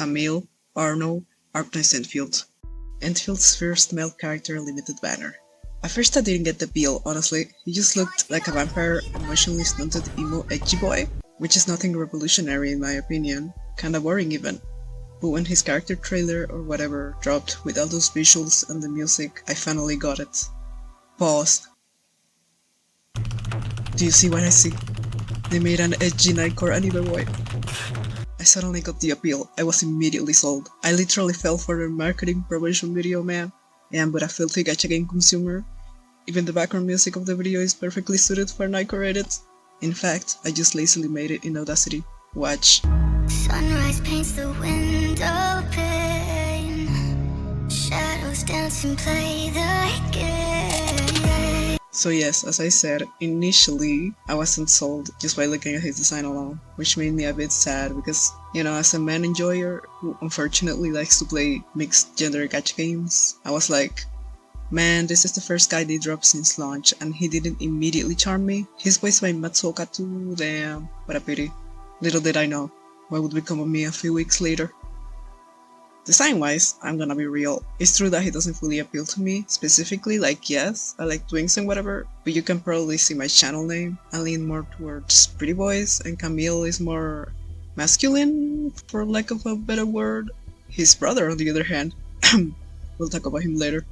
Camille, Arno, Arknight's Endfield. Enfield's first male character limited banner. At first I didn't get the appeal, honestly. He just looked like a vampire, emotionally stunted emo edgy boy, which is nothing revolutionary in my opinion, kinda boring even. But when his character trailer or whatever dropped with all those visuals and the music, I finally got it. Pause. Do you see what I see? They made an edgy nightcore anime boy. I suddenly got the appeal. I was immediately sold. I literally fell for the marketing promotion video, man. I am but a filthy gacha game consumer. Even the background music of the video is perfectly suited for nightcore edits. In fact, I just lazily made it in Audacity. Watch. Sunrise paints the window pane. Shadows dance and play the game. So yes, as I said, initially I wasn't sold just by looking at his design alone, which made me a bit sad because, as a man enjoyer who unfortunately likes to play mixed gender gacha games, I was like, man, this is the first guy they dropped since launch and he didn't immediately charm me. He's voiced by Matsuoka too, damn, what a pity. Little did I know what would become of me a few weeks later. Design-wise, I'm gonna be real. It's true that he doesn't fully appeal to me, specifically, yes, I like twinks and whatever, but you can probably see my channel name. I lean more towards pretty boys, and Camille is more masculine, for lack of a better word. His brother, on the other hand, we'll talk about him later.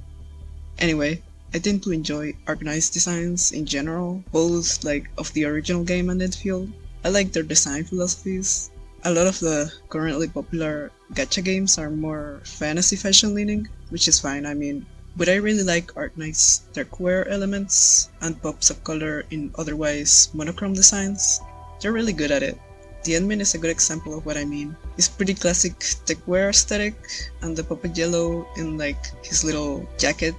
Anyway, I tend to enjoy Arknight's designs in general, both of the original game and Endfield. I like their design philosophies. A lot of the currently popular gacha games are more fantasy fashion leaning, which is fine, but I really like Arknight's darkware elements and pops of color in otherwise monochrome designs. They're really good at it. The admin is a good example of what I mean. It's pretty classic techwear aesthetic, and the pop of yellow in his little jacket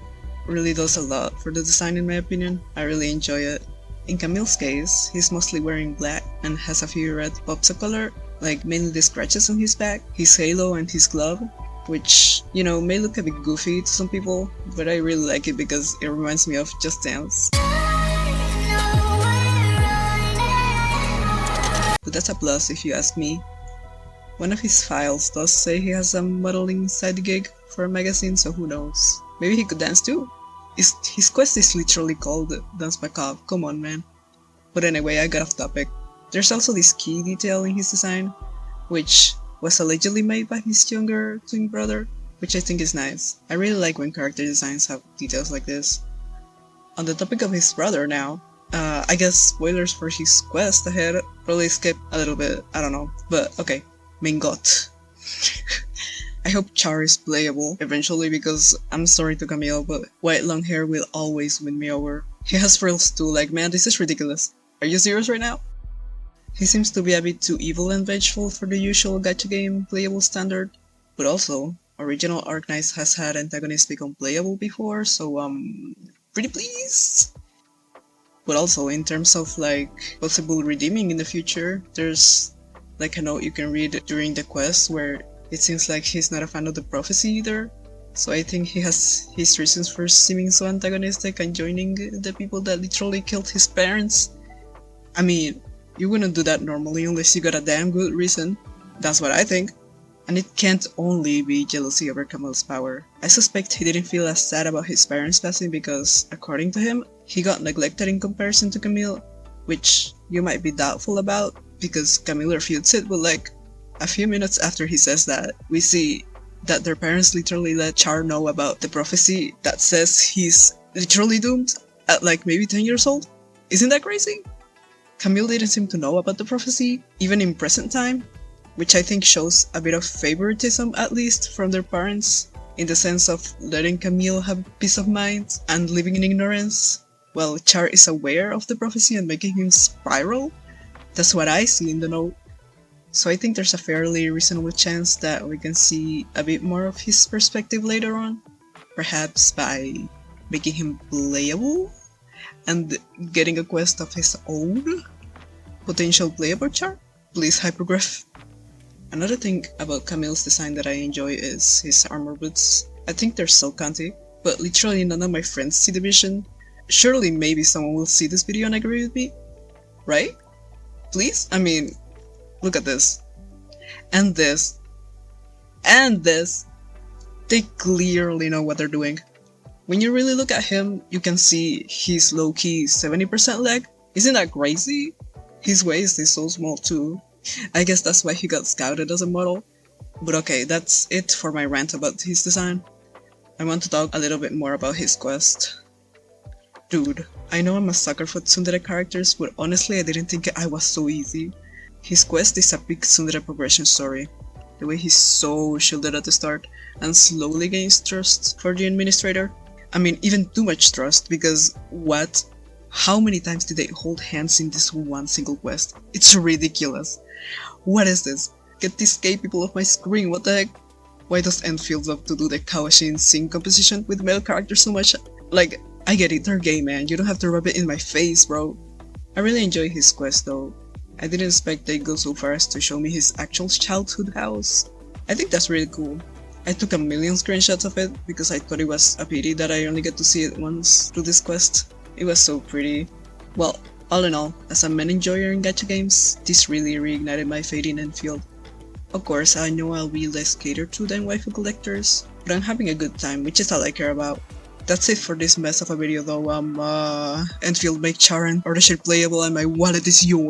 really does a lot for the design in my opinion. I really enjoy it. In Camille's case, he's mostly wearing black and has a few red pops of color, mainly the scratches on his back, his halo and his glove, which, may look a bit goofy to some people, but I really like it because it reminds me of Just Dance. But that's a plus if you ask me. One of his files does say he has a modeling side gig for a magazine, so who knows. Maybe he could dance too. His quest is literally called Dance Macabre, come on man. But anyway, I got off topic. There's also this key detail in his design, which was allegedly made by his younger twin brother, which I think is nice. I really like when character designs have details like this. On the topic of his brother now, I guess spoilers for his quest ahead, probably skip a little bit, I don't know, but okay, Mingot. I hope Char is playable eventually because I'm sorry to Camille, but white long hair will always win me over. He has frills too, man, this is ridiculous. Are you serious right now? He seems to be a bit too evil and vengeful for the usual gacha game playable standard, but also, original Arknights has had antagonists become playable before, so pretty pleased. But also, in terms of possible redeeming in the future, there's a note you can read during the quest where it seems like he's not a fan of the prophecy either, so I think he has his reasons for seeming so antagonistic and joining the people that literally killed his parents. You wouldn't do that normally unless you got a damn good reason. That's what I think. And it can't only be jealousy over Camille's power. I suspect he didn't feel as sad about his parents passing because, according to him, he got neglected in comparison to Camille, which you might be doubtful about because Camille refutes it, but a few minutes after he says that, we see that their parents literally let Char know about the prophecy that says he's literally doomed at maybe 10 years old. Isn't that crazy? Camille didn't seem to know about the prophecy, even in present time, which I think shows a bit of favoritism at least from their parents, in the sense of letting Camille have peace of mind and living in ignorance, while Char is aware of the prophecy and making him spiral. That's what I see in the note. So I think there's a fairly reasonable chance that we can see a bit more of his perspective later on, perhaps by making him playable and getting a quest of his own. Potential playable Char? Please hypergraph. Another thing about Camille's design that I enjoy is his armor boots. I think they're so cunty, but literally none of my friends see the vision. Surely maybe someone will see this video and agree with me, right? Please? Look at this. And this. and this. They clearly know what they're doing. When you really look at him, you can see he's low-key 70% leg. Isn't that crazy? His waist is so small too. I guess that's why he got scouted as a model. But okay, that's it for my rant about his design. I want to talk a little bit more about his quest. Dude, I know I'm a sucker for tsundere characters, but honestly I didn't think I was so easy. His quest is a big tsundere progression story. The way he's so shielded at the start, and slowly gains trust for the administrator. I mean, even too much trust, because what? How many times did they hold hands in this one single quest? It's ridiculous. What is this? Get these gay people off my screen, what the heck? Why does Enfield love to do the Kawashi in sync composition with male characters so much? Like, I get it, they're gay, man, you don't have to rub it in my face, bro. I really enjoy his quest though. I didn't expect they'd go so far as to show me his actual childhood house. I think that's really cool. I took a million screenshots of it because I thought it was a pity that I only get to see it once through this quest. It was so pretty. Well, all in all, as a main enjoyer in gacha games, this really reignited my faith in Enfield. Of course, I know I'll be less catered to than waifu collectors, but I'm having a good time, which is all I care about. That's it for this mess of a video though. Enfield make Charon or the shit playable and my wallet is yours.